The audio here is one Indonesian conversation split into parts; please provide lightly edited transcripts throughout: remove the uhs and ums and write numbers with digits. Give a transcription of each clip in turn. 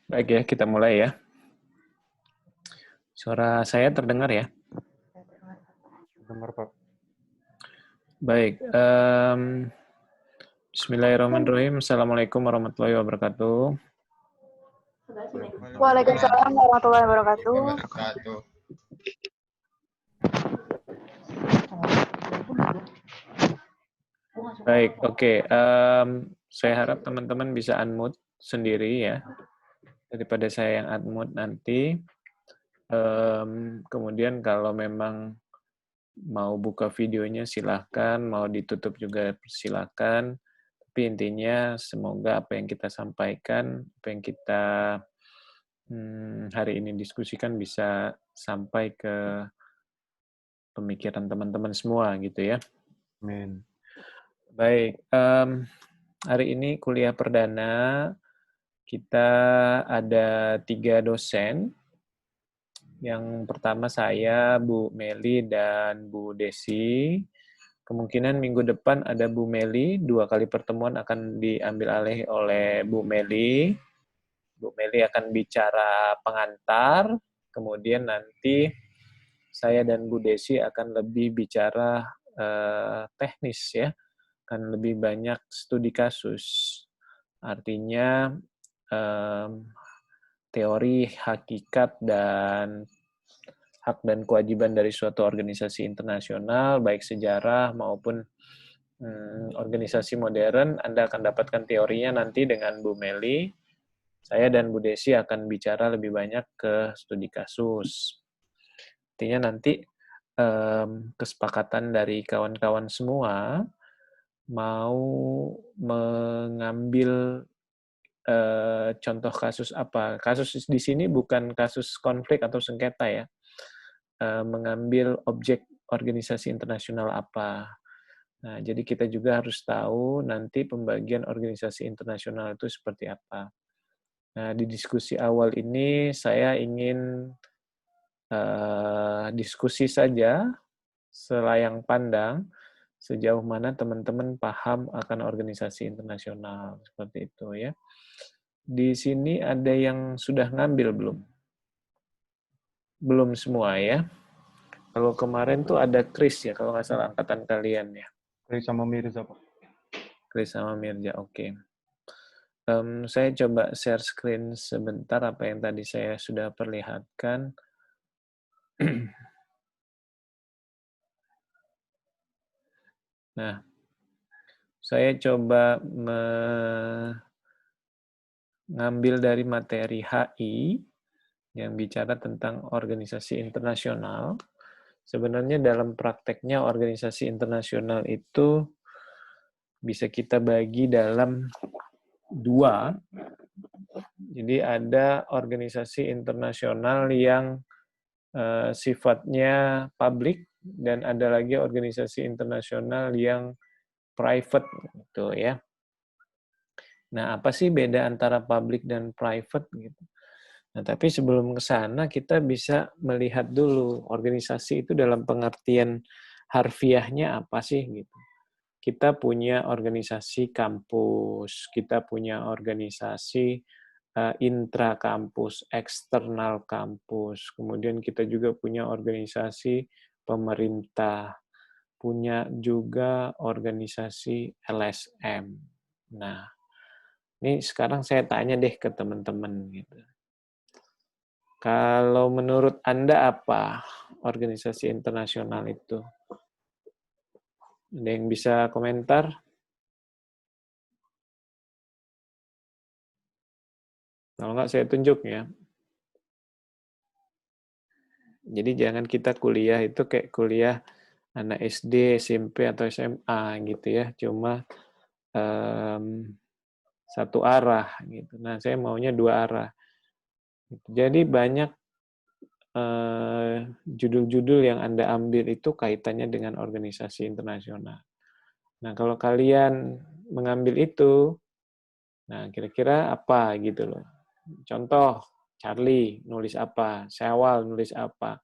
Baik ya, kita mulai ya. Suara saya terdengar ya? Dengar, Pak. Baik. Bismillahirrahmanirrahim. Assalamualaikum warahmatullahi wabarakatuh. Waalaikumsalam warahmatullahi wabarakatuh. Baik, oke. Saya harap teman-teman bisa unmute sendiri ya, daripada saya yang unmute nanti. Kemudian kalau memang mau buka videonya silahkan, mau ditutup juga silahkan. Tapi intinya semoga apa yang kita sampaikan, apa yang kita hari ini diskusikan bisa sampai ke pemikiran teman-teman semua gitu ya. Amin. Baik, hari ini kuliah perdana kita ada 3 dosen. Yang pertama saya, Bu Meli, dan Bu Desi. Kemungkinan minggu depan ada Bu Meli, 2 kali pertemuan akan diambil alih oleh Bu Meli. Bu Meli akan bicara pengantar, kemudian nanti saya dan Bu Desi akan lebih bicara teknis ya, akan lebih banyak studi kasus. Artinya teori, hakikat, dan hak dan kewajiban dari suatu organisasi internasional, baik sejarah maupun organisasi modern. Anda akan dapatkan teorinya nanti dengan Bu Meli. Saya dan Bu Desi akan bicara lebih banyak ke studi kasus. Artinya nanti kesepakatan dari kawan-kawan semua mau mengambil contoh kasus apa. Kasus di sini bukan kasus konflik atau sengketa ya. Mengambil objek organisasi internasional apa. Nah, jadi kita juga harus tahu nanti pembagian organisasi internasional itu seperti apa. Nah, di diskusi awal ini saya ingin diskusi saja selayang pandang sejauh mana teman-teman paham akan organisasi internasional seperti itu ya. Di sini ada yang sudah ngambil belum? Belum semua ya. Kalau kemarin tuh ada Chris ya, kalau nggak salah angkatan kalian ya. Chris sama Mirza, Pak. Chris sama Mirja, oke. Saya coba share screen sebentar apa yang tadi saya sudah perlihatkan. Nah, saya coba mengambil dari materi HI yang bicara tentang organisasi internasional. Sebenarnya dalam prakteknya organisasi internasional itu bisa kita bagi dalam 2. Jadi ada organisasi internasional yang sifatnya publik dan ada lagi organisasi internasional yang private gitu ya. Nah, apa sih beda antara public dan private gitu? Nah, tapi sebelum ke sana kita bisa melihat dulu organisasi itu dalam pengertian harfiahnya apa sih gitu. Kita punya organisasi kampus, kita punya organisasi intra kampus, eksternal kampus. Kemudian kita juga punya organisasi pemerintah, punya juga organisasi LSM. Nah, ini sekarang saya tanya deh ke teman-teman gitu. Kalau menurut Anda apa organisasi internasional itu? Ada yang bisa komentar? Kalau nggak saya tunjuk ya. Jadi jangan kita kuliah itu kayak kuliah anak SD, SMP, atau SMA gitu ya. Cuma satu arah gitu. Nah, saya maunya 2 arah. Jadi banyak judul-judul yang Anda ambil itu kaitannya dengan organisasi internasional. Nah, kalau kalian mengambil itu, nah kira-kira apa gitu loh. Contoh, Charlie nulis apa, Syawal nulis apa.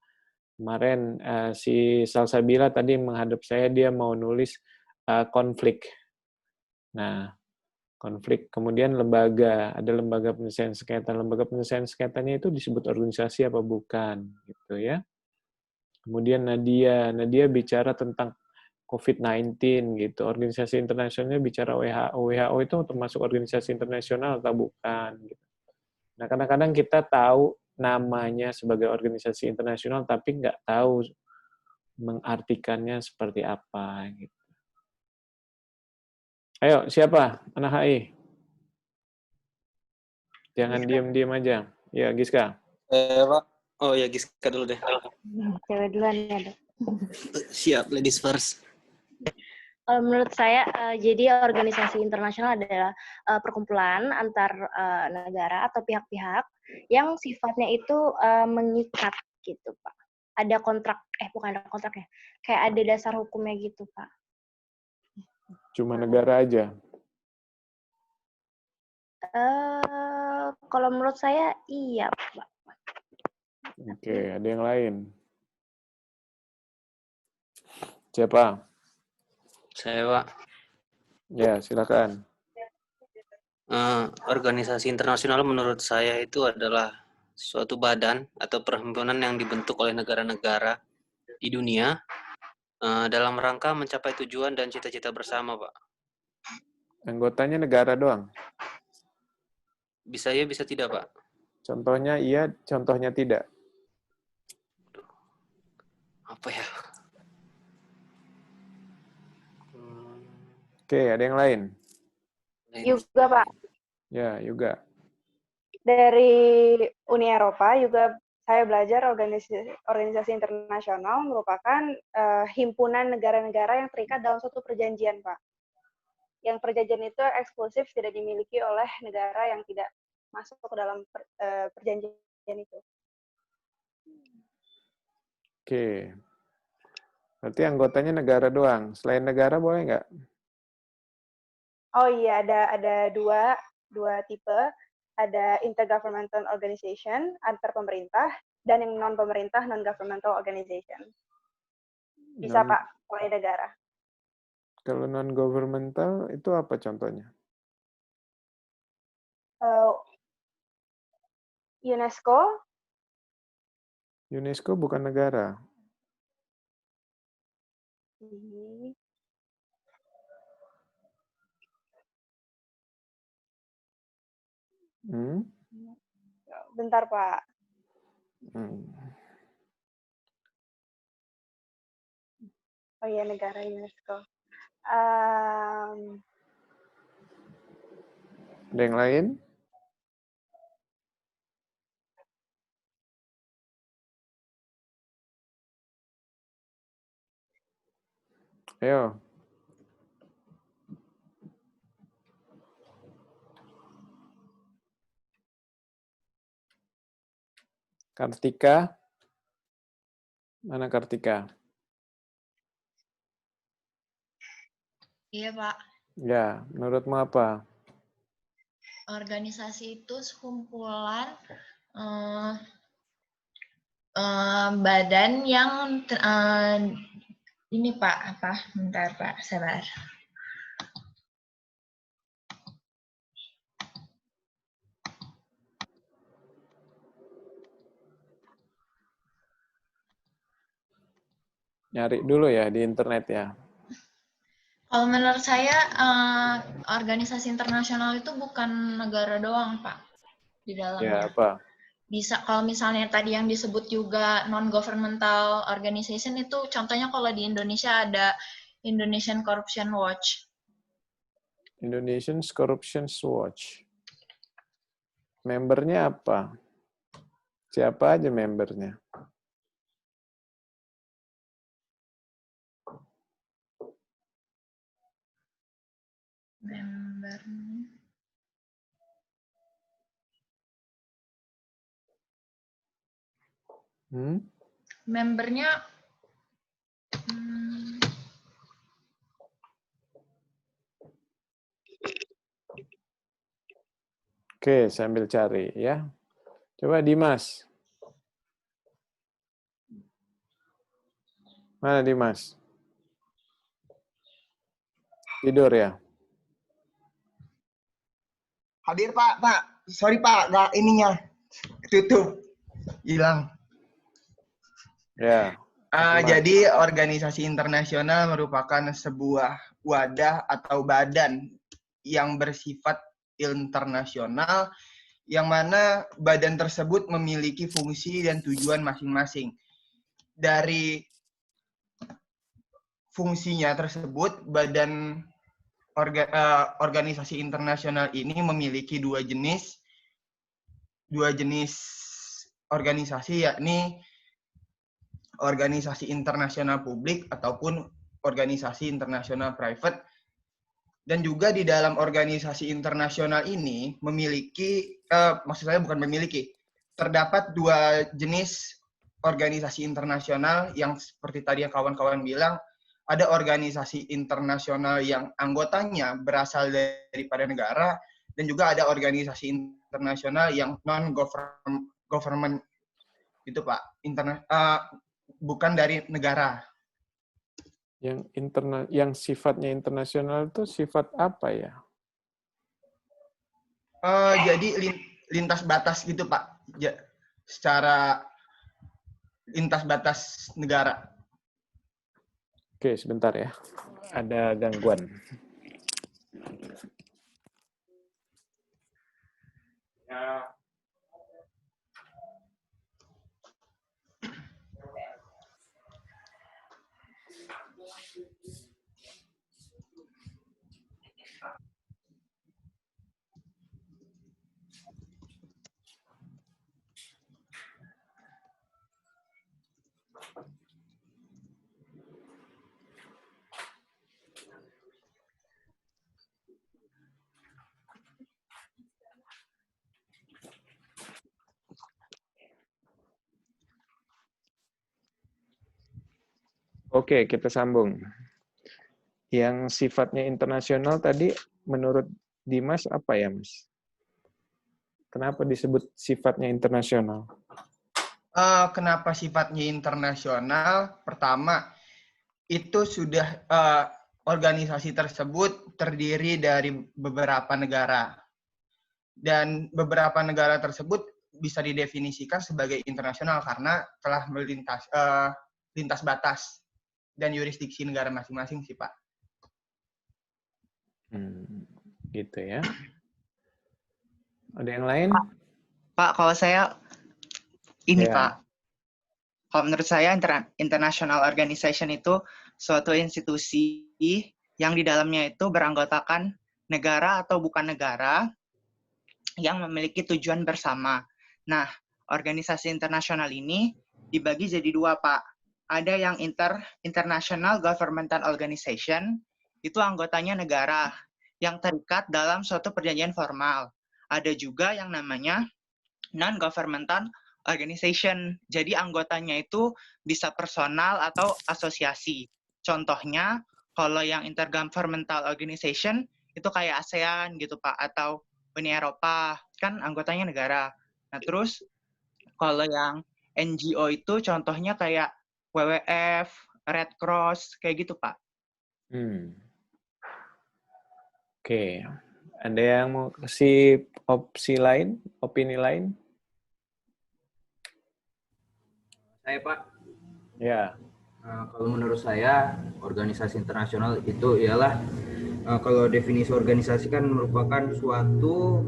Kemarin si Salsabila tadi menghadap saya, dia mau nulis konflik. Nah, konflik. Kemudian lembaga, ada lembaga penyelesaian sengketa. Lembaga penyelesaian sengketanya itu disebut organisasi apa bukan, gitu ya. Kemudian Nadia bicara tentang COVID-19 gitu. Organisasi internasionalnya bicara WHO. WHO itu termasuk organisasi internasional atau bukan? Gitu. Nah, kadang-kadang kita tahu namanya sebagai organisasi internasional, tapi nggak tahu mengartikannya seperti apa. Gitu. Ayo, siapa? Anak HI. Jangan diam-diam aja. Ya, Giska. Pak. Oh ya, Giska dulu deh. Cewek duluan ya, Dok. Siap, ladies first. Kalau menurut saya, jadi organisasi internasional adalah perkumpulan antar negara atau pihak-pihak yang sifatnya itu mengikat gitu, Pak. Ada kontrak, bukan ada kontraknya, kayak ada dasar hukumnya gitu, Pak. Cuma negara aja. Kalau menurut saya iya, Pak. Oke, ada yang lain? Siapa? Saya, Pak. Ya, silakan. Organisasi internasional menurut saya itu adalah suatu badan atau perhimpunan yang dibentuk oleh negara-negara di dunia dalam rangka mencapai tujuan dan cita-cita bersama, Pak. Anggotanya negara doang. Bisa ya, bisa tidak, Pak? Contohnya iya, contohnya tidak. Apa ya? Oke, ada yang lain? Juga, Pak. Ya, juga. Dari Uni Eropa juga saya belajar organisasi internasional merupakan himpunan negara-negara yang terikat dalam suatu perjanjian, Pak. Yang perjanjian itu eksklusif, tidak dimiliki oleh negara yang tidak masuk ke dalam perjanjian itu. Oke. Berarti anggotanya negara doang. Selain negara boleh nggak? Oh iya, ada dua tipe. Ada intergovernmental organization, antar pemerintah, dan yang non-pemerintah, non-governmental organization. Bisa, Pak, oleh negara. Kalau non-governmental, itu apa contohnya? UNESCO. UNESCO bukan negara. Bentar, Pak. Oh iya, negara UNESCO. Ada yang lain? Ayo. Kartika. Mana Kartika? Iya, Pak. Ya, menurutmu apa? Organisasi itu sekumpulan badan yang ini, Pak, apa? Bentar, Pak, sabar. Nyari dulu ya di internet ya. Kalau menurut saya, organisasi internasional itu bukan negara doang, Pak, di dalamnya. Ya, apa? Bisa, kalau misalnya tadi yang disebut juga non-governmental organization itu, contohnya kalau di Indonesia ada Indonesian Corruption Watch. Indonesian Corruption Watch. Membernya apa? Siapa aja membernya? Membernya Oke, sambil cari ya. Coba Dimas. Mana Dimas? Tidur ya? Hadir Pak. Sorry Pak, nggak ininya tutup, hilang. Ya. Jadi organisasi internasional merupakan sebuah wadah atau badan yang bersifat internasional, yang mana badan tersebut memiliki fungsi dan tujuan masing-masing. Dari fungsinya tersebut, badan organisasi internasional ini memiliki dua jenis organisasi, yakni organisasi internasional publik ataupun organisasi internasional private. Dan juga di dalam organisasi internasional ini terdapat dua jenis organisasi internasional yang seperti tadi yang kawan-kawan bilang, ada organisasi internasional yang anggotanya berasal daripada negara, dan juga ada organisasi internasional yang non-government, gitu Pak, bukan dari negara. Yang sifatnya internasional itu sifat apa ya? Jadi lintas batas gitu Pak, secara lintas batas negara. Oke, sebentar ya. Ada gangguan. Oke, kita sambung. Yang sifatnya internasional tadi menurut Dimas apa ya, Mas? Kenapa disebut sifatnya internasional? Kenapa sifatnya internasional? Pertama, itu sudah organisasi tersebut terdiri dari beberapa negara. Dan beberapa negara tersebut bisa didefinisikan sebagai internasional karena telah lintas batas dan yurisdiksi negara masing-masing sih, Pak. Gitu ya. Ada yang lain? Pak, kalau saya ini Pak, kalau menurut saya international organization itu suatu institusi yang di dalamnya itu beranggotakan negara atau bukan negara yang memiliki tujuan bersama. Nah, organisasi internasional ini dibagi jadi dua, Pak. Ada yang international governmental organization, itu anggotanya negara yang terikat dalam suatu perjanjian formal. Ada juga yang namanya non-governmental organization. Jadi anggotanya itu bisa personal atau asosiasi. Contohnya, kalau yang intergovernmental organization itu kayak ASEAN gitu Pak, atau Uni Eropa, kan anggotanya negara. Nah terus, kalau yang NGO itu contohnya kayak WWF, Red Cross, kayak gitu Pak. Oke. Ada yang mau kasih opini lain? Saya Pak. Ya. Kalau menurut saya, organisasi internasional itu ialah, kalau definisi organisasi kan merupakan suatu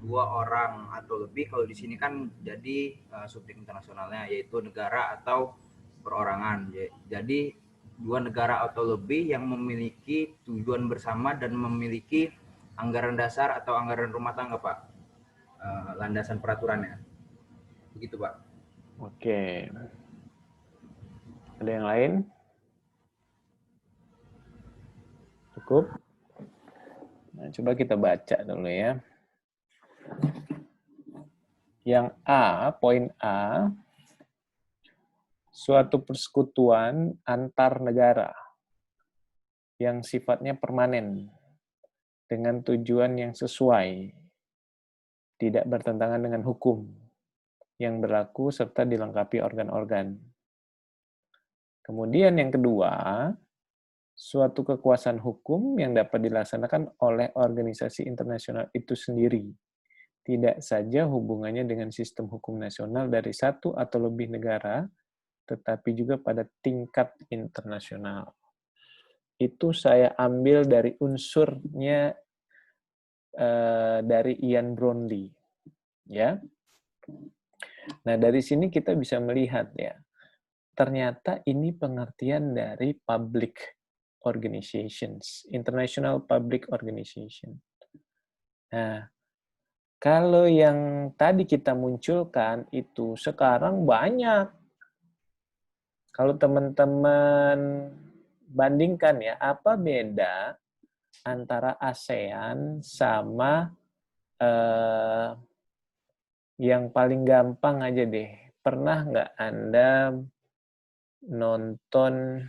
dua orang atau lebih, kalau di sini kan jadi subjek internasionalnya yaitu negara atau perorangan. Jadi dua negara atau lebih yang memiliki tujuan bersama dan memiliki anggaran dasar atau anggaran rumah tangga, Pak. Landasan peraturannya. Begitu, Pak. Oke. Ada yang lain? Cukup? Nah, coba kita baca dulu ya. Yang A, poin A, suatu persekutuan antar negara yang sifatnya permanen dengan tujuan yang sesuai, tidak bertentangan dengan hukum yang berlaku serta dilengkapi organ-organ. Kemudian yang kedua, suatu kekuasaan hukum yang dapat dilaksanakan oleh organisasi internasional itu sendiri. Tidak saja hubungannya dengan sistem hukum nasional dari satu atau lebih negara, tetapi juga pada tingkat internasional. Itu saya ambil dari unsurnya dari Ian Brownlee. Ya. Nah, dari sini kita bisa melihat ya, ternyata ini pengertian dari public organizations, international public organization. Nah, kalau yang tadi kita munculkan itu sekarang banyak. Kalau teman-teman bandingkan ya, apa beda antara ASEAN sama yang paling gampang aja deh. Pernah nggak Anda nonton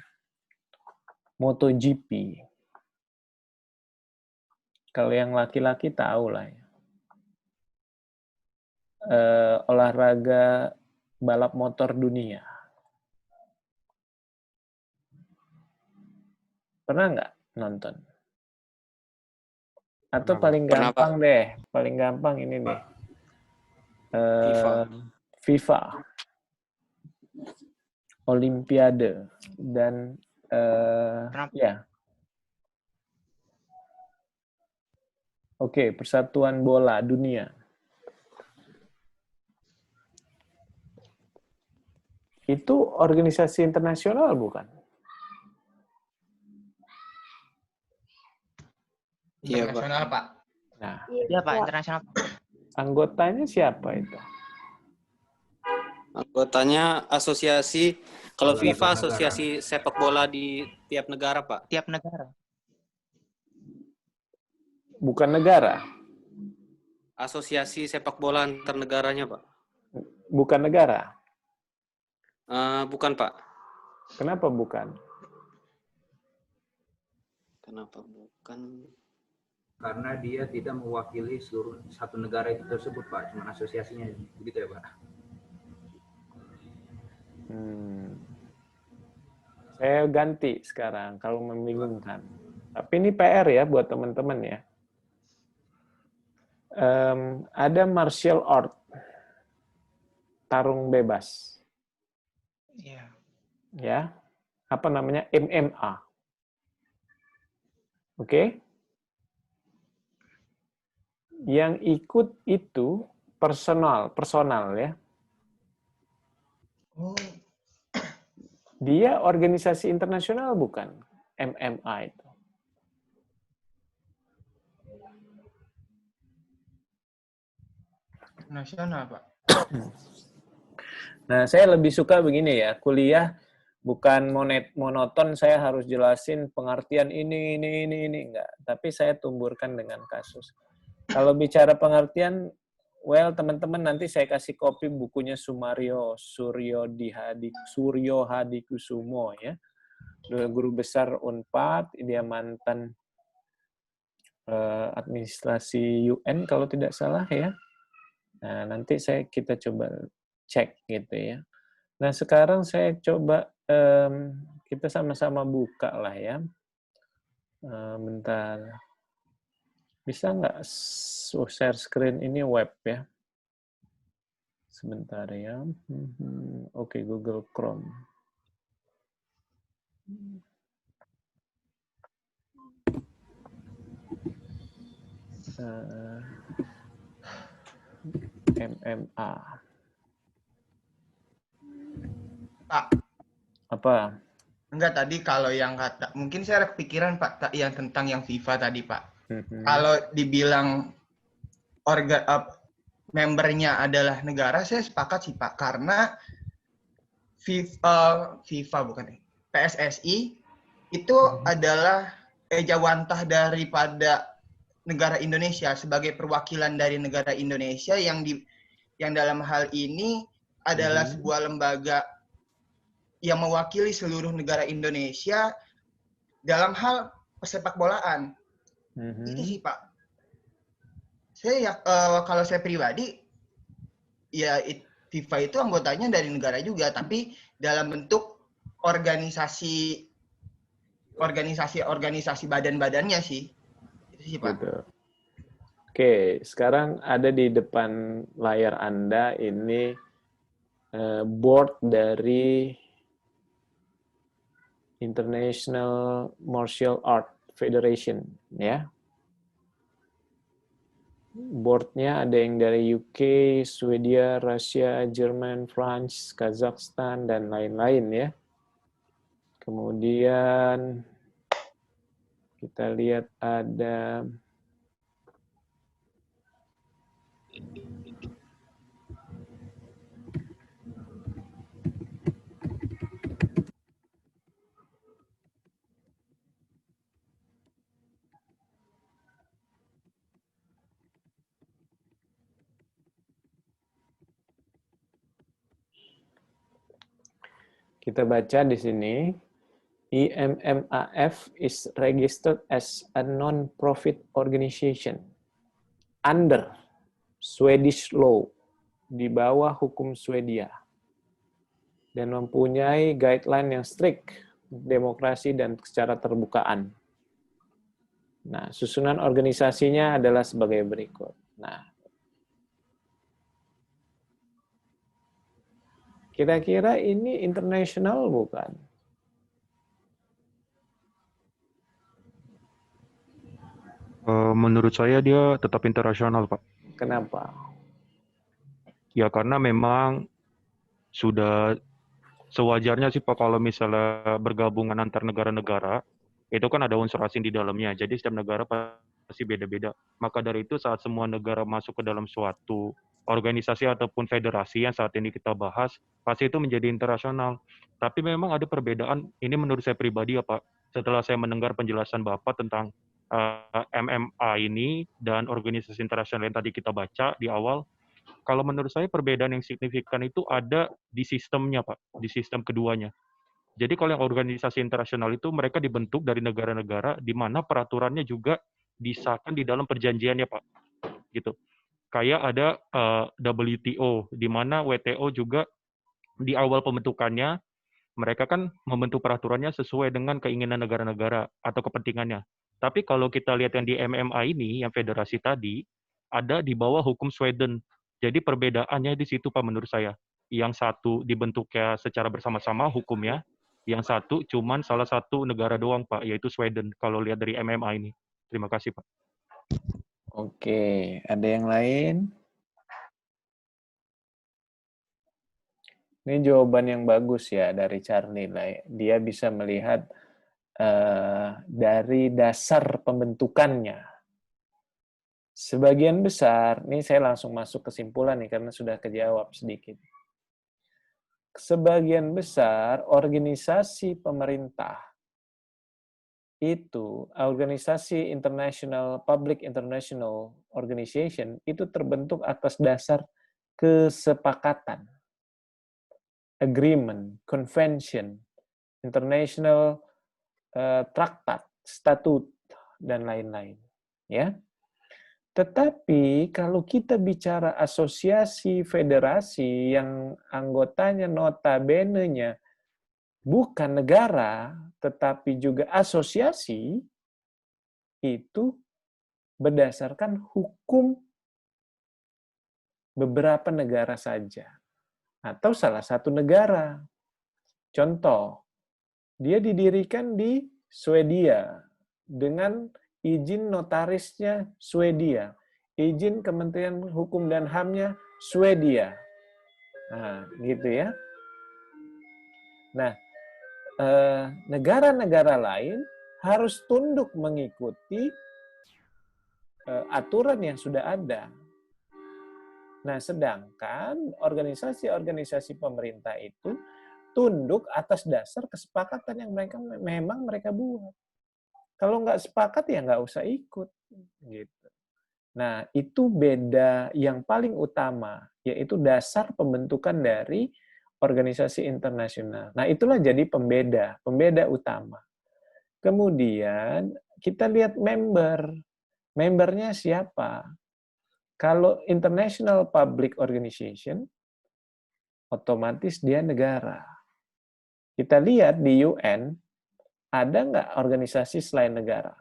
MotoGP? Kalau yang laki-laki tahu lah ya. Olahraga balap motor dunia. Pernah nggak nonton? Atau paling gampang deh, paling gampang ini deh. FIFA. Olimpiade. Dan ya. Oke, Persatuan Bola Dunia. Itu organisasi internasional bukan? Iya, internasional, Pak. Nah, Iya, Pak, internasional. Anggotanya siapa itu? Anggotanya asosiasi, kalau FIFA asosiasi sepak bola di tiap negara, Pak. Tiap negara. Bukan negara? Asosiasi sepak bola antar negaranya, Pak. Bukan negara? Bukan, Pak. Kenapa bukan? Kenapa bukan? Karena dia tidak mewakili seluruh satu negara itu tersebut, Pak. Cuma asosiasinya, begitu ya, Pak? Saya ganti sekarang, kalau membingungkan. Tapi ini PR ya buat teman-teman ya. Ada martial art, tarung bebas. Iya. Ya, apa namanya? MMA. Oke? Yang ikut itu personal ya. Oh. Dia organisasi internasional bukan? MMA itu. Nasional, Pak. Nah, saya lebih suka begini ya, kuliah bukan monoton, saya harus jelasin pengertian ini, enggak. Tapi saya tumburkan dengan kasus. Kalau bicara pengertian, well, teman-teman nanti saya kasih kopi bukunya Sumario Suryo Hadikusumo ya. Guru besar Unpad, dia mantan administrasi UN kalau tidak salah ya. Nah, nanti kita coba cek gitu ya. Nah, sekarang saya coba kita sama-sama buka lah ya. Bentar. Bisa nggak share screen ini web ya? Sebentar ya. Oke, Google Chrome. MMA. Pak. Apa? Enggak, tadi kalau yang kata, mungkin saya ada kepikiran, Pak, yang tentang yang FIFA tadi, Pak. Kalau dibilang membernya adalah negara, saya sepakat sih, Pak. Karena FIFA bukan PSSI itu adalah ejawantah daripada negara Indonesia sebagai perwakilan dari negara Indonesia yang dalam hal ini adalah sebuah lembaga yang mewakili seluruh negara Indonesia dalam hal persepak bolaan. Itu sih, Pak. Saya kalau saya pribadi ya FIFA itu anggotanya dari negara juga, tapi dalam bentuk organisasi organisasi badan-badannya sih. Itu sih, Pak. Gitu. Oke, sekarang ada di depan layar Anda ini board dari International Martial Art Federation, ya. Boardnya ada yang dari UK, Swedia, Rusia, Jerman, France, Kazakhstan, dan lain-lain ya. Kemudian kita lihat ada kita baca di sini, IMMAF is registered as a non-profit organization under Swedish law, di bawah hukum Swedia, dan mempunyai guideline yang strict, demokrasi dan secara terbukaan. Nah, susunan organisasinya adalah sebagai berikut. Nah, kira-kira ini internasional bukan? Menurut saya dia tetap internasional, Pak. Kenapa? Ya karena memang sudah sewajarnya sih Pak kalau misalnya bergabungan antar negara-negara, itu kan ada unsur asing di dalamnya. Jadi setiap negara pasti beda-beda. Maka dari itu saat semua negara masuk ke dalam suatu organisasi ataupun federasi yang saat ini kita bahas, pasti itu menjadi internasional. Tapi memang ada perbedaan, ini menurut saya pribadi ya Pak, setelah saya mendengar penjelasan Bapak tentang MMA ini dan organisasi internasional yang tadi kita baca di awal, kalau menurut saya perbedaan yang signifikan itu ada di sistemnya, Pak, di sistem keduanya. Jadi kalau yang organisasi internasional itu mereka dibentuk dari negara-negara di mana peraturannya juga disahkan di dalam perjanjiannya, Pak. Gitu. Kayak ada WTO, di mana WTO juga di awal pembentukannya mereka kan membentuk peraturannya sesuai dengan keinginan negara-negara atau kepentingannya. Tapi kalau kita lihat yang di MMA ini, yang federasi tadi, ada di bawah hukum Sweden. Jadi perbedaannya di situ, Pak, menurut saya. Yang satu dibentuknya secara bersama-sama hukumnya, yang satu cuman salah satu negara doang, Pak, yaitu Sweden, kalau lihat dari MMA ini. Terima kasih, Pak. Oke, ada yang lain? Ini jawaban yang bagus ya dari Charlie. Dia bisa melihat dari dasar pembentukannya. Sebagian besar, ini saya langsung masuk kesimpulan nih karena sudah kejawab sedikit. Sebagian besar organisasi pemerintah itu, organisasi international, public international organization, itu terbentuk atas dasar kesepakatan, agreement, convention, international traktat, statut, dan lain-lain. Ya. Tetapi kalau kita bicara asosiasi federasi yang anggotanya notabene-nya bukan negara, tetapi juga asosiasi, itu berdasarkan hukum beberapa negara saja. Atau salah satu negara. Contoh, dia didirikan di Swedia dengan izin notarisnya Swedia, izin Kementerian Hukum dan HAM-nya Swedia. Nah, gitu ya. Nah, negara-negara lain harus tunduk mengikuti aturan yang sudah ada. Nah, sedangkan organisasi-organisasi pemerintah itu tunduk atas dasar kesepakatan yang memang mereka buat. Kalau nggak sepakat ya nggak usah ikut. Gitu. Nah, itu beda yang paling utama, yaitu dasar pembentukan dari organisasi internasional. Nah, itulah jadi pembeda utama. Kemudian kita lihat membernya siapa? Kalau International Public Organization, otomatis dia negara. Kita lihat di UN, Ada nggak organisasi selain negara?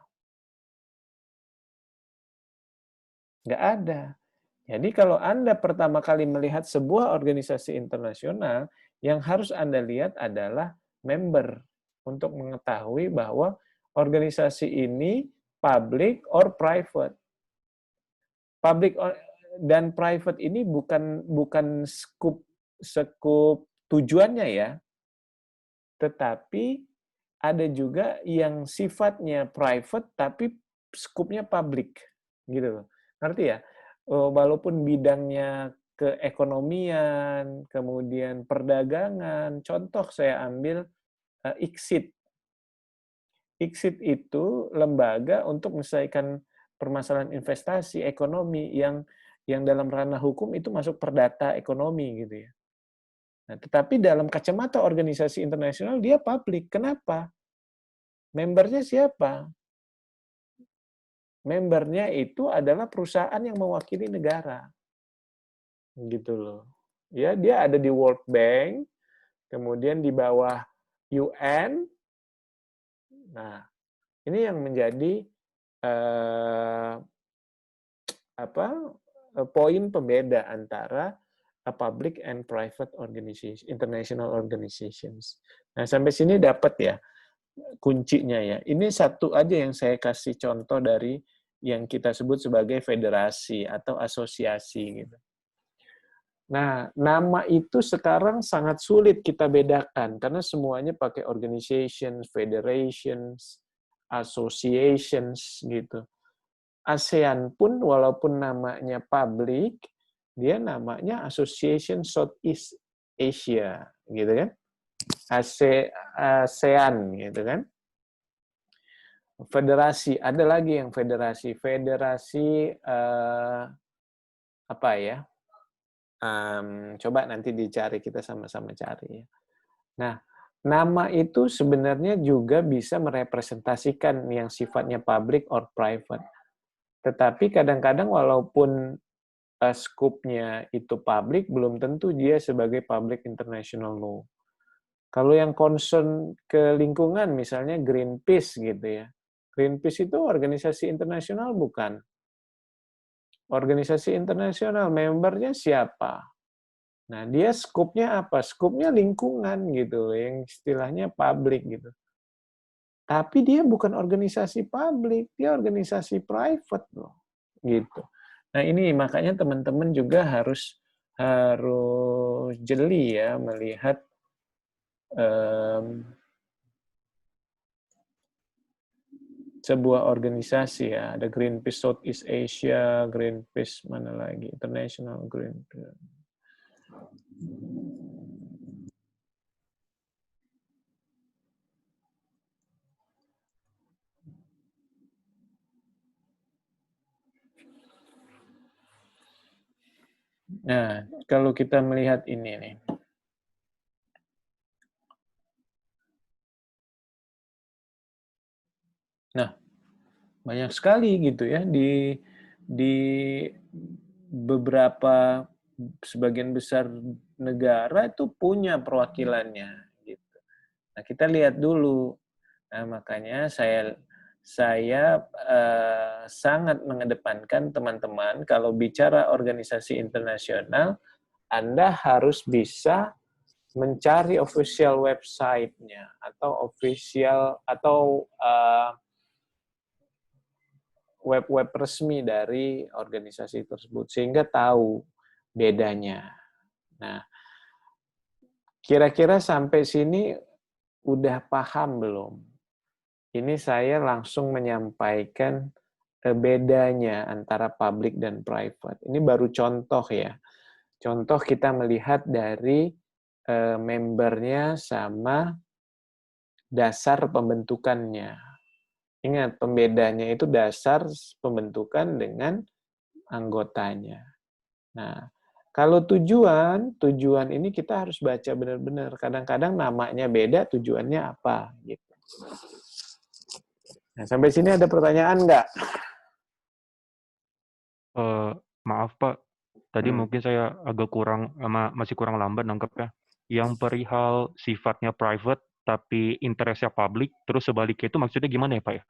Nggak ada. Jadi kalau Anda pertama kali melihat sebuah organisasi internasional, yang harus Anda lihat adalah member untuk mengetahui bahwa organisasi ini public or private. Public dan private ini bukan skup tujuannya ya, tetapi ada juga yang sifatnya private tapi skupnya public, gitu loh. Ngerti ya? Walaupun bidangnya keekonomian, kemudian perdagangan, contoh saya ambil ICSID. ICSID itu lembaga untuk menyelesaikan permasalahan investasi, ekonomi yang dalam ranah hukum itu masuk perdata ekonomi gitu ya. Nah, tetapi dalam kacamata organisasi internasional dia publik. Kenapa? Membernya siapa? Membernya itu adalah perusahaan yang mewakili negara. Gitu loh. Ya, dia ada di World Bank, kemudian di bawah UN. Nah, ini yang menjadi poin pembeda antara public and private organization, international organizations. Nah, sampai sini dapat ya kuncinya ya. Ini satu aja yang saya kasih contoh dari yang kita sebut sebagai federasi atau asosiasi gitu. Nah, nama itu sekarang sangat sulit kita bedakan karena semuanya pakai organizations, federations, associations gitu. ASEAN pun walaupun namanya public, dia namanya Association Southeast Asia, gitu kan? ASEAN, gitu kan? Federasi, ada lagi yang federasi apa ya? Coba nanti dicari, kita sama-sama cari. Nah, nama itu sebenarnya juga bisa merepresentasikan yang sifatnya public or private. Tetapi kadang-kadang walaupun skupnya itu public, belum tentu dia sebagai public international law. Kalau yang concern ke lingkungan, misalnya Greenpeace gitu ya. Greenpeace itu organisasi internasional bukan? Organisasi internasional, membernya siapa? Nah, dia skupnya apa? Skupnya lingkungan gitu, yang istilahnya public gitu. Tapi dia bukan organisasi publik, dia organisasi private loh, gitu. Nah ini makanya teman-teman juga harus jeli ya melihat sebuah organisasi ya. Ada Greenpeace Southeast Asia, Greenpeace mana lagi, International Greenpeace. Nah, kalau kita melihat ini nih. Nah, banyak sekali gitu ya di beberapa sebagian besar negara itu punya perwakilannya gitu. Nah, kita lihat dulu. Nah, makanya saya sangat mengedepankan teman-teman kalau bicara organisasi internasional, Anda harus bisa mencari official website-nya atau official atau web-web resmi dari organisasi tersebut sehingga tahu bedanya. Nah, kira-kira sampai sini udah paham belum? Ini saya langsung menyampaikan bedanya antara public dan private. Ini baru contoh ya. Contoh kita melihat dari membernya sama dasar pembentukannya. Ingat, pembedanya itu dasar pembentukan dengan anggotanya. Nah, kalau tujuan ini kita harus baca benar-benar. Kadang-kadang namanya beda, tujuannya apa gitu. Nah, sampai sini ada pertanyaan nggak? Maaf Pak, tadi mungkin saya agak masih kurang lambat nangkepnya. Yang perihal sifatnya private tapi interestnya publik, terus sebaliknya itu maksudnya gimana ya Pak ya?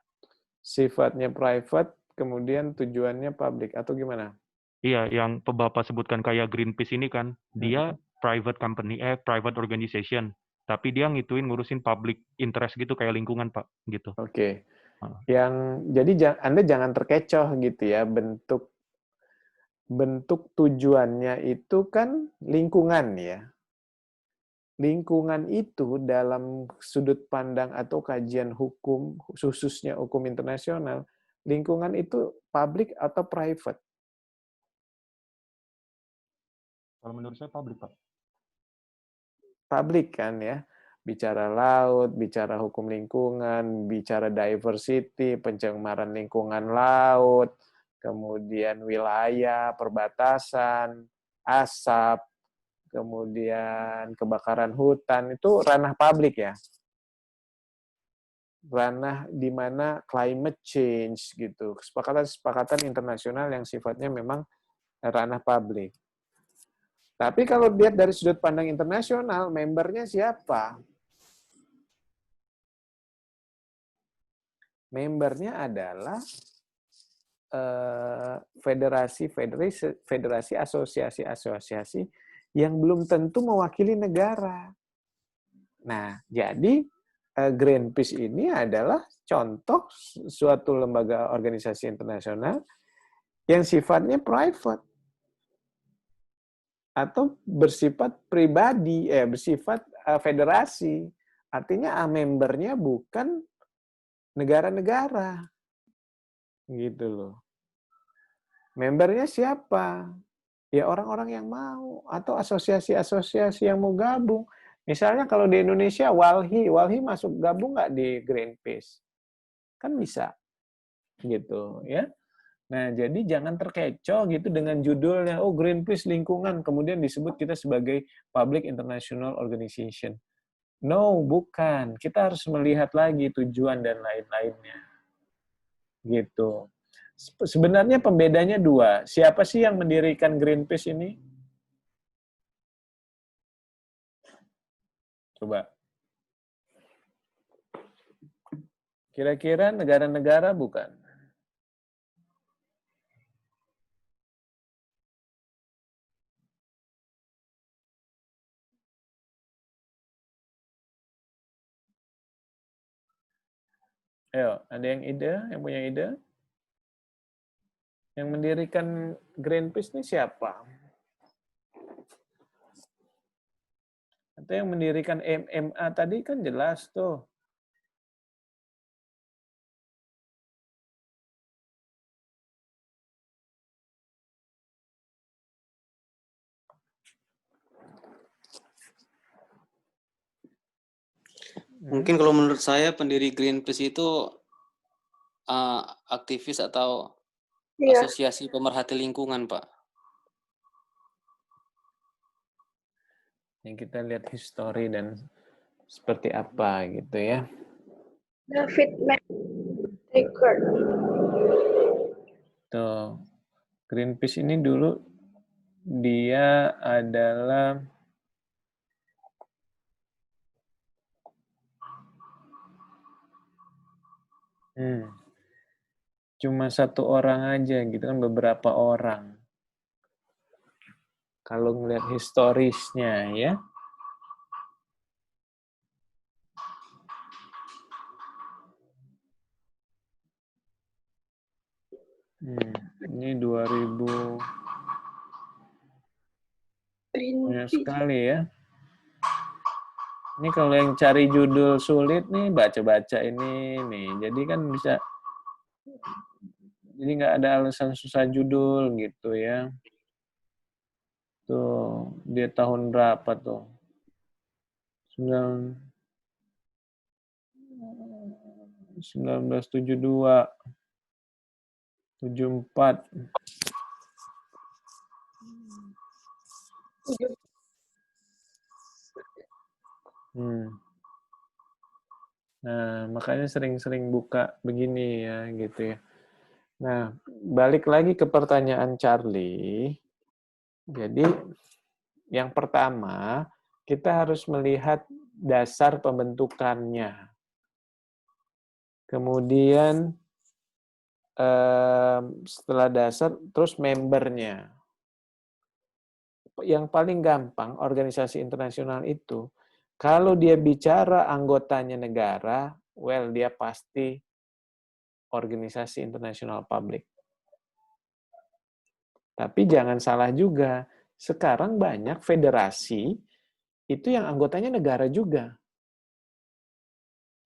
Sifatnya private, kemudian tujuannya public, atau gimana? Iya, yang Bapak sebutkan kayak Greenpeace ini kan, dia private company, private organization, tapi dia ngurusin public interest gitu, kayak lingkungan Pak, gitu. Oke. Jadi Anda jangan terkecoh gitu ya, bentuk tujuannya itu kan lingkungan ya. Lingkungan itu dalam sudut pandang atau kajian hukum, khususnya hukum internasional, lingkungan itu public atau private? Kalau menurut saya public, Pak. Public kan ya. Bicara laut, bicara hukum lingkungan, bicara diversity, pencemaran lingkungan laut, kemudian wilayah, perbatasan, asap, kemudian kebakaran hutan, itu ranah publik ya. Ranah di mana climate change gitu. Kesepakatan internasional yang sifatnya memang ranah publik. Tapi kalau lihat dari sudut pandang internasional, membernya siapa? Membernya adalah federasi, asosiasi yang belum tentu mewakili negara. Nah, jadi Greenpeace ini adalah contoh suatu lembaga organisasi internasional yang sifatnya private atau bersifat pribadi, bersifat federasi. Artinya membernya bukan negara-negara. Gitu loh. Membernya siapa? Ya orang-orang yang mau, atau asosiasi-asosiasi yang mau gabung. Misalnya kalau di Indonesia, Walhi masuk gabung nggak di Greenpeace? Kan bisa. Gitu ya. Nah, jadi jangan terkecoh gitu dengan judulnya, oh Greenpeace lingkungan, kemudian disebut kita sebagai Public International Organization. No, bukan. Kita harus melihat lagi tujuan dan lain-lainnya. Gitu. Sebenarnya pembedanya dua. Siapa sih yang mendirikan Greenpeace ini? Coba. Kira-kira negara-negara bukan? Ayo, ada yang ide? Yang punya ide? Yang mendirikan Greenpeace ini siapa? Atau yang mendirikan MMA tadi kan jelas tuh. Mungkin kalau menurut saya pendiri Greenpeace itu aktivis atau asosiasi pemerhati lingkungan, Pak. Yang kita lihat histori dan seperti apa gitu ya. David McGregor. Tuh. Greenpeace ini dulu dia adalah cuma satu orang aja gitu kan, beberapa orang. Kalau ngelihat historisnya ya. Ini 2000 banyak sekali ya. Ini kalau yang cari judul sulit nih, baca-baca ini nih. Jadi kan bisa, jadi nggak ada alasan susah judul gitu ya. Tuh, dia tahun berapa tuh? 1972, 74. Nah, makanya sering-sering buka begini ya, gitu ya. Nah, balik lagi ke pertanyaan Charlie. Jadi, yang pertama, kita harus melihat dasar pembentukannya. Kemudian setelah dasar, terus membernya. Yang paling gampang organisasi internasional itu, kalau dia bicara anggotanya negara, well, dia pasti organisasi internasional publik. Tapi jangan salah juga, sekarang banyak federasi itu yang anggotanya negara juga.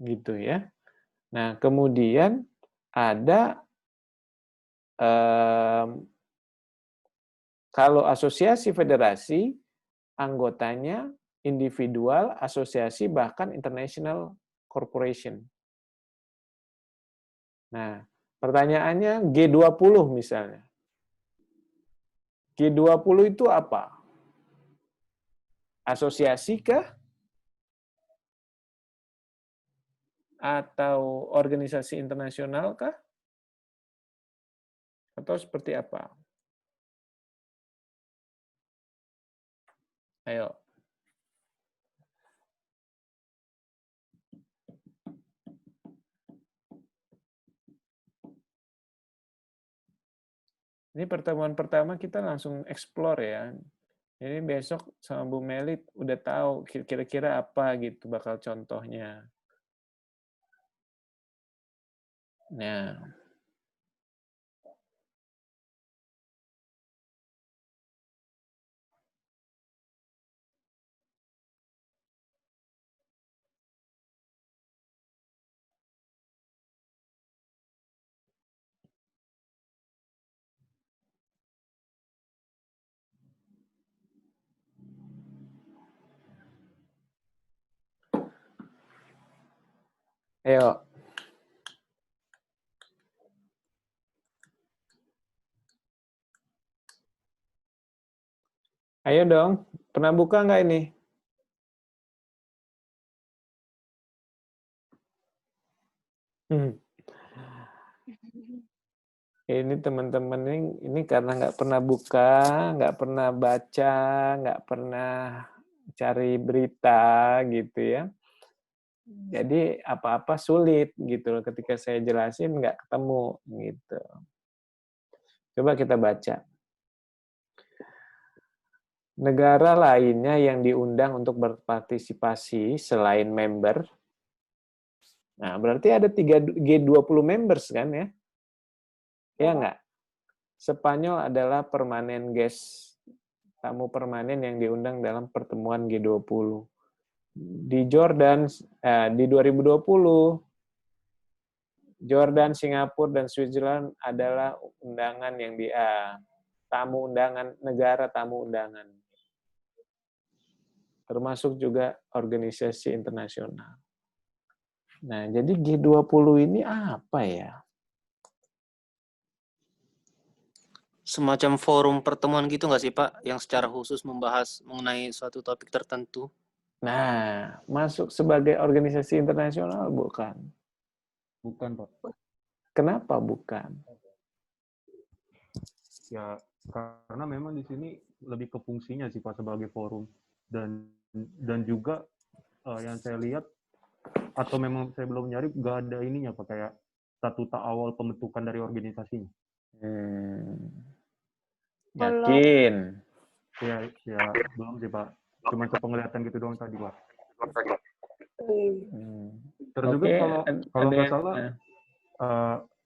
Gitu ya. Nah, kemudian ada kalau asosiasi federasi, anggotanya individual, asosiasi, bahkan international corporation. Nah, pertanyaannya G20 misalnya. G20 itu apa? Asosiasi kah? Atau organisasi internasional kah? Atau seperti apa? Ayo. Ini pertemuan pertama kita langsung explore ya. Jadi besok sama Bu Meli udah tahu kira-kira apa gitu bakal contohnya. Nah. Ayo. Ayo dong, pernah buka nggak ini? Ini teman-teman ini karena nggak pernah buka, nggak pernah baca, nggak pernah cari berita gitu ya. Jadi apa-apa sulit gitu loh, ketika saya jelasin nggak ketemu gitu. Coba kita baca. Negara lainnya yang diundang untuk berpartisipasi selain member. Nah, berarti ada 3 G20 members kan ya? Ya nggak? Spanyol adalah permanen guest, tamu permanen yang diundang dalam pertemuan G20. Di Jordan, di 2020, Jordan, Singapura, dan Switzerland adalah undangan yang tamu undangan, negara tamu undangan. Termasuk juga organisasi internasional. Nah, jadi G20 ini apa ya? Semacam forum pertemuan gitu nggak sih Pak, yang secara khusus membahas mengenai suatu topik tertentu? Nah, masuk sebagai organisasi internasional bukan? Bukan, Pak. Kenapa bukan? Ya, karena memang di sini lebih ke fungsinya sih Pak sebagai forum. Dan juga yang saya lihat, atau memang saya belum nyari, nggak ada ininya Pak, kayak statuta awal pembentukan dari organisasinya. Yakin? Ya, belum sih Pak. Cuma sepenglihatan gitu doang tadi Pak. Terus juga kalau nggak salah,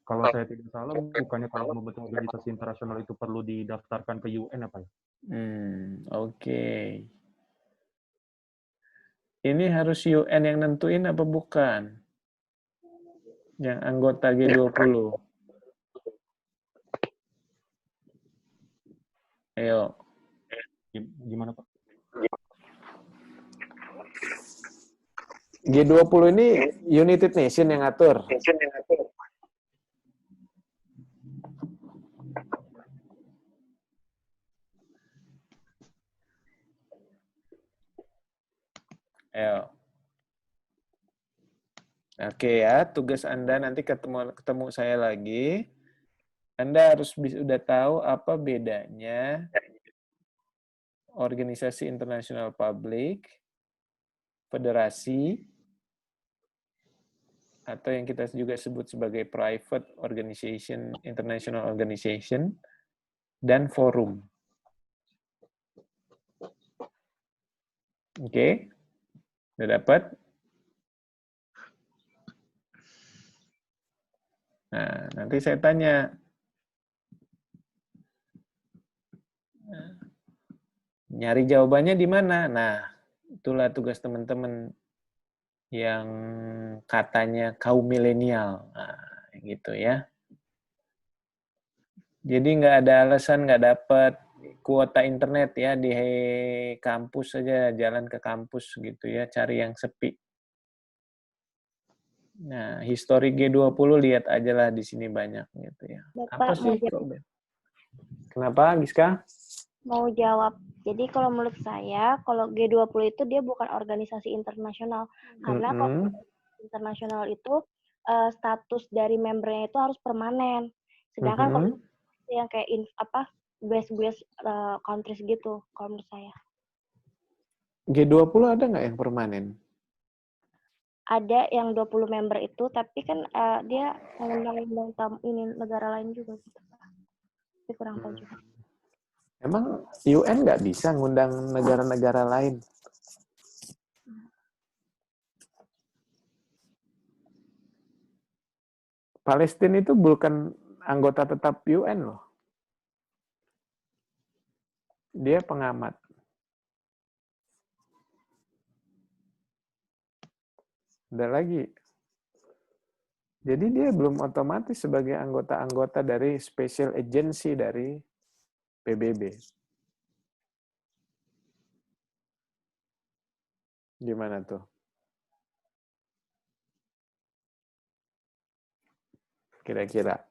kalau saya tidak salah, bukannya kalau membentuk organisasi internasional itu perlu didaftarkan ke UN apa ya? Oke. Ini harus UN yang nentuin apa bukan? Yang anggota G20. Ayo. Gimana Pak? G20 ini United Nation yang ngatur. Ayo. Oke ya, tugas Anda nanti ketemu saya lagi. Anda harus udah tahu apa bedanya organisasi internasional publik federasi, atau yang kita juga sebut sebagai private organization, international organization, dan forum. Oke, udah dapat? Nah, nanti saya tanya, nyari jawabannya di mana? Nah, itulah tugas teman-teman yang katanya kaum milenial. Nah, gitu ya. Jadi nggak ada alasan nggak dapat kuota internet ya di kampus saja, jalan ke kampus gitu ya, cari yang sepi. Nah, histori G20 lihat aja lah di sini banyak gitu ya. Apa Bapak sih kok? Kenapa, Giska? mau jawab. Jadi kalau menurut saya, kalau G20 itu dia bukan organisasi internasional. Karena kalau internasional itu status dari membernya itu harus permanen. Sedangkan kalau yang kayak West countries gitu, kalau menurut saya. G20 ada nggak yang permanen? Ada yang 20 member itu, tapi kan dia mengundang ini negara lain juga gitu. Tapi kurang tahu juga. Emang UN nggak bisa ngundang negara-negara lain? Palestina itu bukan anggota tetap UN loh. Dia pengamat. Ada lagi. Jadi dia belum otomatis sebagai anggota-anggota dari special agency dari PBB. Gimana tuh? Kira-kira.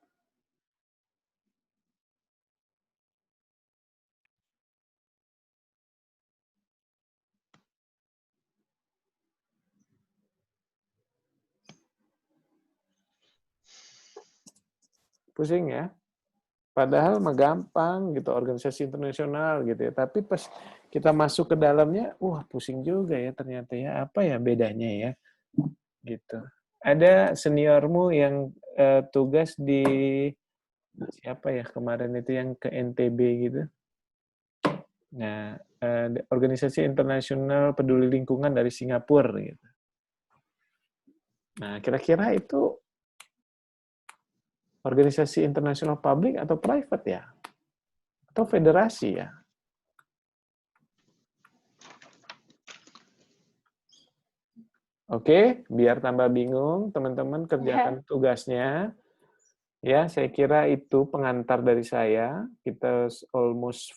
Pusing ya? Padahal mah gampang gitu, organisasi internasional gitu ya. Tapi pas kita masuk ke dalamnya, wah pusing juga ya ternyata ya. Apa ya bedanya ya? Gitu. Ada seniormu yang tugas di siapa ya kemarin itu yang ke NTB gitu. Nah, organisasi internasional peduli lingkungan dari Singapura gitu. Nah, kira-kira itu organisasi internasional publik atau private ya? Atau federasi ya? Oke, biar tambah bingung, teman-teman kerjakan tugasnya. Ya, saya kira itu pengantar dari saya. Kita almost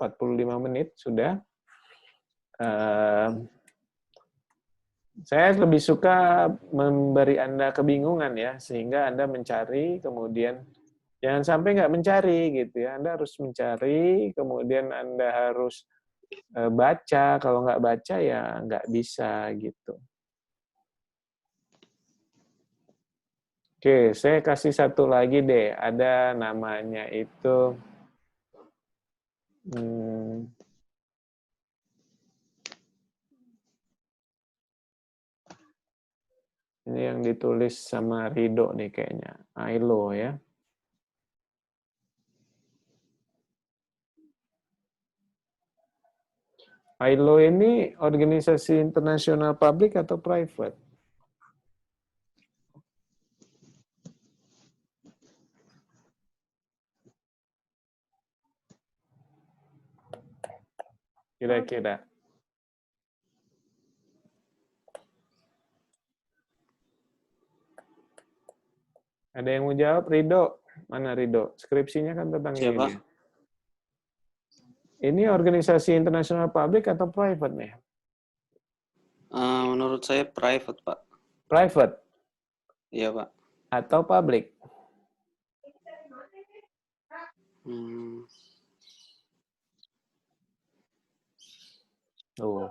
45 menit sudah. Saya lebih suka memberi Anda kebingungan ya, sehingga Anda mencari, kemudian jangan sampai nggak mencari gitu ya. Anda harus mencari, kemudian Anda harus baca. Kalau nggak baca ya nggak bisa gitu. Oke, saya kasih satu lagi deh. Ada namanya itu ini yang ditulis sama Rido nih kayaknya. ILO ya. ILO ini organisasi internasional publik atau private? Kira-kira. Ada yang mau jawab? Rido. Mana Rido? Skripsinya kan tentang Siapa? ini. Ini organisasi internasional publik atau private nih? Menurut saya private, Pak. Private? Iya, Pak. Atau publik?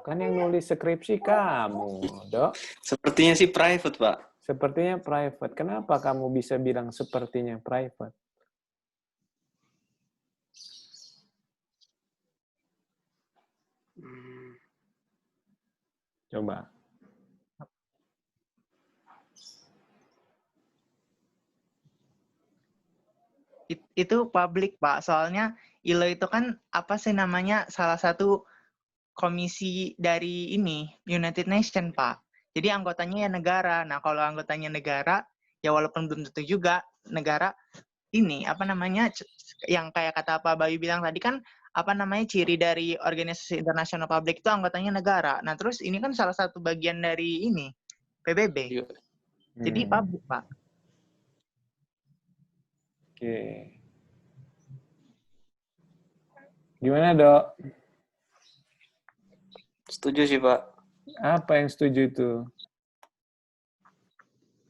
Kan yang nulis skripsi kamu, Dok. Sepertinya sih private, Pak. Sepertinya private. Kenapa kamu bisa bilang sepertinya private? Coba. Itu publik, Pak. Soalnya ILO itu kan apa sih namanya, salah satu komisi dari ini, United Nation, Pak. Jadi anggotanya ya negara. Nah, kalau anggotanya negara, ya walaupun belum tentu juga negara ini, apa namanya, yang kayak kata Pak Bayu bilang tadi kan, apa namanya, ciri dari organisasi internasional publik itu anggotanya negara. Nah, terus ini kan salah satu bagian dari ini, PBB. Jadi publik, Pak. Oke. Gimana, Dok? Setuju sih, Pak. Apa yang setuju itu?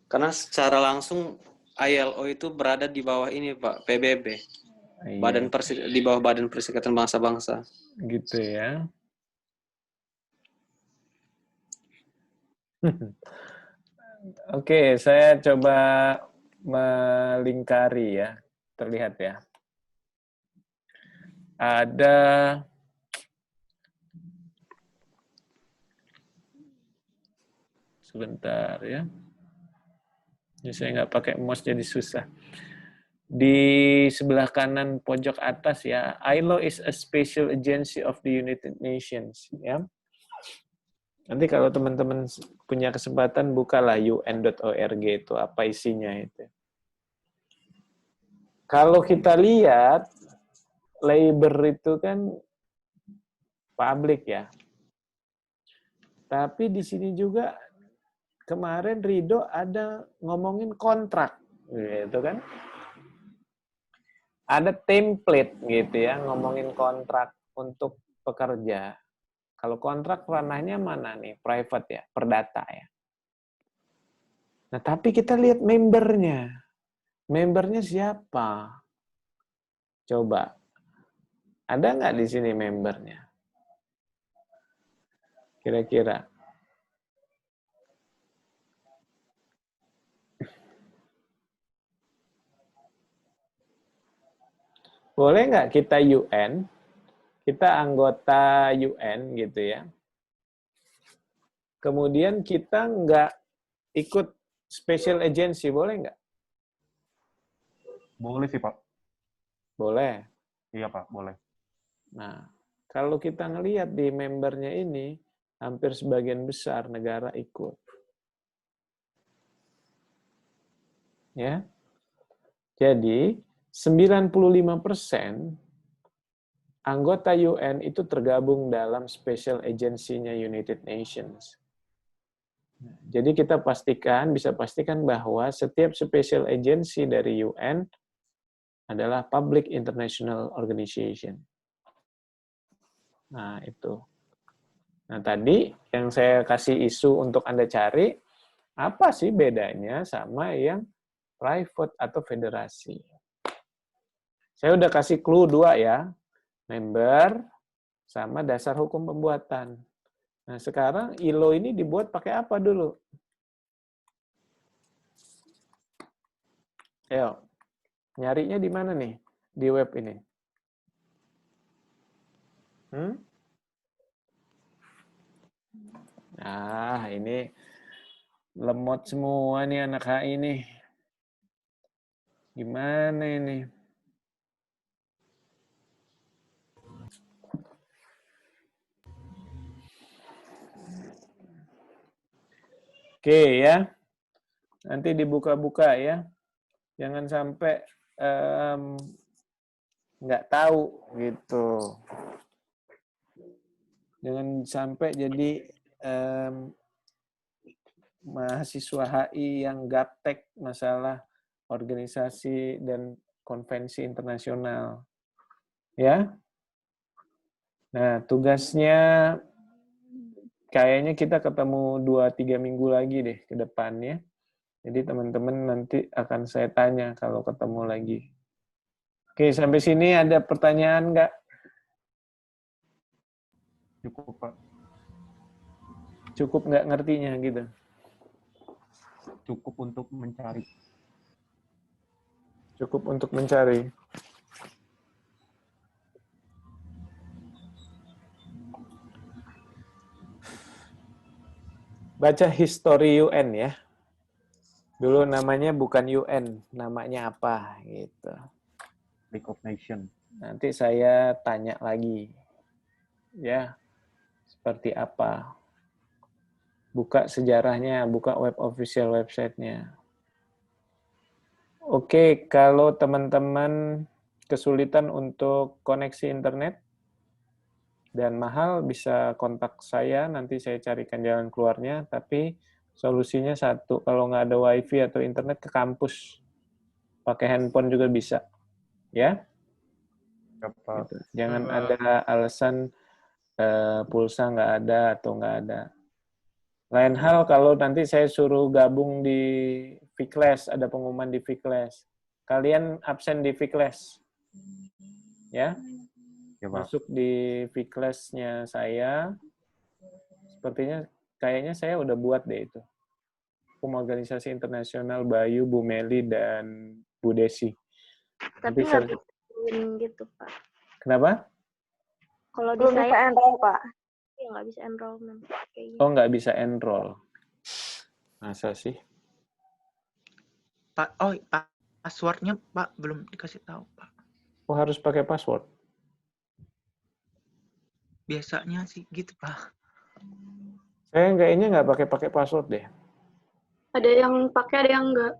Karena secara langsung ILO itu berada di bawah ini, Pak, PBB. Iya. Di bawah Badan Perserikatan Bangsa-Bangsa. Gitu ya. Oke, saya coba melingkari ya. Terlihat ya. Ada sebentar ya. Ini saya nggak pakai mouse jadi susah. Di sebelah kanan pojok atas ya, ILO is a special agency of the United Nations ya. Nanti kalau teman-teman punya kesempatan bukalah un.org itu apa isinya itu. Kalau kita lihat labor itu kan publik ya. Tapi di sini juga kemarin Ridho ada ngomongin kontrak gitu kan. Ada template gitu ya, ngomongin kontrak untuk pekerja. Kalau kontrak ranahnya mana nih? Private ya, perdata ya. Nah, tapi kita lihat membernya. Membernya siapa? Coba. Ada nggak di sini membernya? Kira-kira. Boleh nggak kita UN? Kita anggota UN gitu ya. Kemudian kita nggak ikut special agency, boleh nggak? Boleh sih, Pak. Boleh. Iya, Pak, boleh. Nah, kalau kita ngelihat di membernya ini, hampir sebagian besar negara ikut. Ya. Jadi, 95% anggota UN itu tergabung dalam special agency-nya United Nations. Jadi kita bisa pastikan bahwa setiap special agency dari UN adalah public international organization. Nah, itu. Nah, tadi yang saya kasih isu untuk Anda cari, apa sih bedanya sama yang private atau federasi? Saya udah kasih clue 2 ya, member sama dasar hukum pembuatan. Nah, sekarang ILO ini dibuat pakai apa dulu? Ayo, nyarinya di mana nih? Di web ini. Nah, ini lemot semua nih anak HI nih. Gimana ini? Oke ya. Nanti dibuka-buka ya. Jangan sampai nggak tahu gitu. Jangan sampai jadi mahasiswa HI yang gaptek masalah organisasi dan konvensi internasional. Ya. Nah, tugasnya kayaknya kita ketemu 2-3 minggu lagi deh ke depannya. Jadi teman-teman nanti akan saya tanya kalau ketemu lagi. Oke, sampai sini ada pertanyaan nggak? Cukup, Pak. Cukup nggak ngertinya gitu? Cukup untuk mencari. Cukup untuk mencari. Baca histori UN ya. Dulu namanya bukan UN, namanya apa gitu. League of Nations. Nanti saya tanya lagi. Ya, seperti apa. Buka sejarahnya, buka web official website-nya. Oke, kalau teman-teman kesulitan untuk koneksi internet dan mahal, bisa kontak saya, nanti saya carikan jalan keluarnya, tapi solusinya satu, kalau nggak ada wifi atau internet ke kampus, pakai handphone juga bisa, ya. Gitu. Jangan ada alasan pulsa nggak ada atau nggak ada. Lain hal kalau nanti saya suruh gabung di Vikles, ada pengumuman di Vikles, kalian absen di Vikles, ya. Masuk di Vikles-nya saya, sepertinya kayaknya saya udah buat deh itu. Organisasi Internasional Bayu, Bu Meli, dan Bu Desi. Tapi nggak bisa join gitu, Pak. Kenapa? Kalau di Belum bisa saya, enroll, Pak. ya nggak bisa enrollment. Kayaknya. Oh, nggak bisa enroll. Masa sih? Pak, passwordnya Pak belum dikasih tahu, Pak. Oh, harus pakai password? Biasanya sih gitu, Pak. Saya kayaknya nggak pakai password deh. Ada yang pakai, ada yang enggak.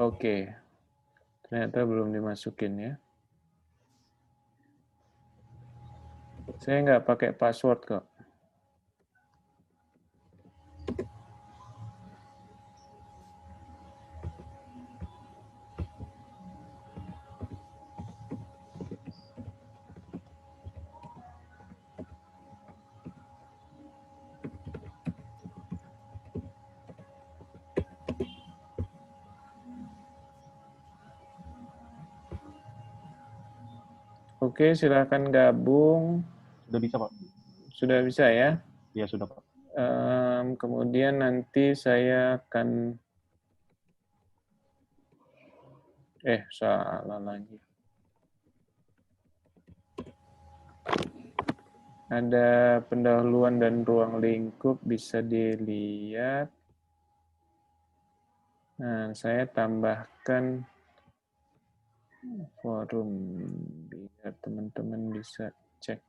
Oke. Ternyata belum dimasukin ya. Saya nggak pakai password kok. Oke, silakan gabung. Sudah bisa, Pak? Sudah bisa ya? Iya, sudah, Pak. Kemudian nanti saya akan... salah lagi. Ada pendahuluan dan ruang lingkup, bisa dilihat. Nah, saya tambahkan forum biar teman-teman bisa cek.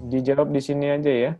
Dijawab di sini aja ya.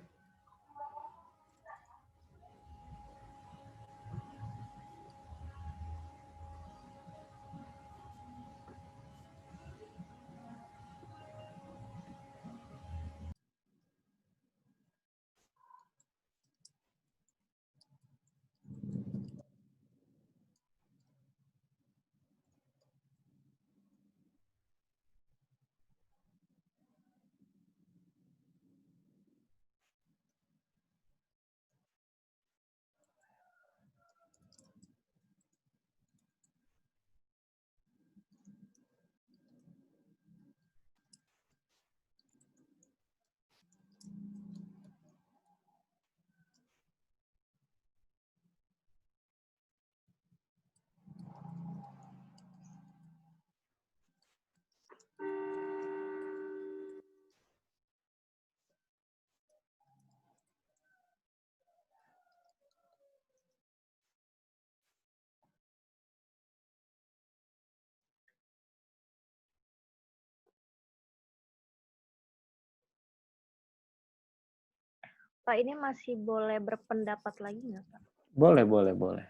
Pak, ini masih boleh berpendapat lagi nggak, Pak? Boleh.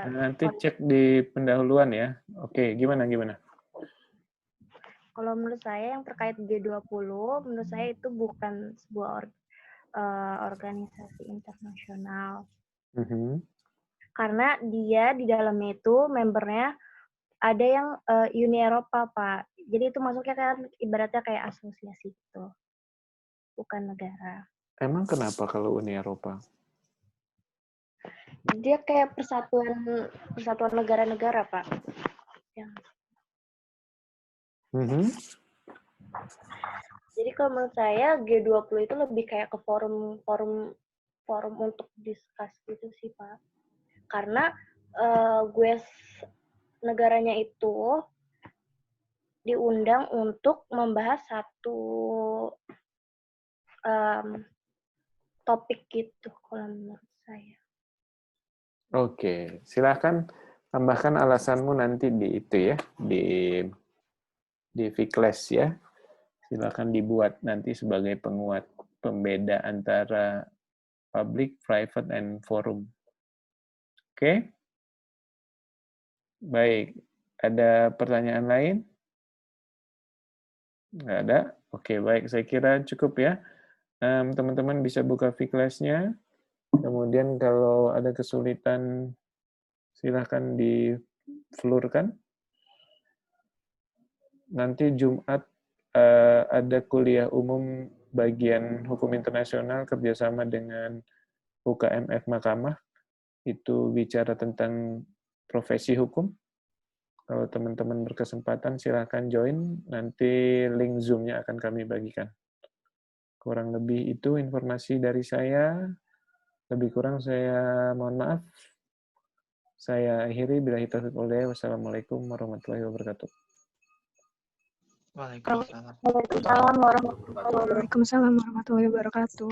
Nanti cek di pendahuluan ya. Oke, gimana? Kalau menurut saya yang terkait G20, menurut saya itu bukan sebuah organisasi internasional. Karena dia di dalamnya itu membernya ada yang Uni Eropa, Pak. Jadi itu masuknya kan ibaratnya kayak asosiasi gitu. Bukan negara. Emang kenapa kalau Uni Eropa? Dia kayak persatuan negara-negara, Pak. Yang Jadi kalau menurut saya G20 itu lebih kayak ke forum untuk diskus gitu sih, Pak. Karena negaranya itu diundang untuk membahas satu topik gitu kalau menurut saya. Oke, silahkan tambahkan alasanmu nanti di itu ya, di Fikles ya. Silakan dibuat nanti sebagai penguat pembeda antara public, private, and forum. Oke? Baik. Ada pertanyaan lain? Nggak ada? Oke, baik. Saya kira cukup ya. Teman-teman bisa buka Fikles-nya. Kemudian kalau ada kesulitan, silahkan diflurkan. Nanti Jumat ada kuliah umum bagian hukum internasional kerjasama dengan UKMF Mahkamah. Itu bicara tentang profesi hukum. Kalau teman-teman berkesempatan, silahkan join. Nanti link Zoom-nya akan kami bagikan. Kurang lebih itu informasi dari saya. Lebih kurang saya mohon maaf. Saya akhiri. Billahi taufiq wal hidayah. Wassalamualaikum warahmatullahi wabarakatuh. Waalaikumsalam. Waalaikumsalam warahmatullahi wabarakatuh.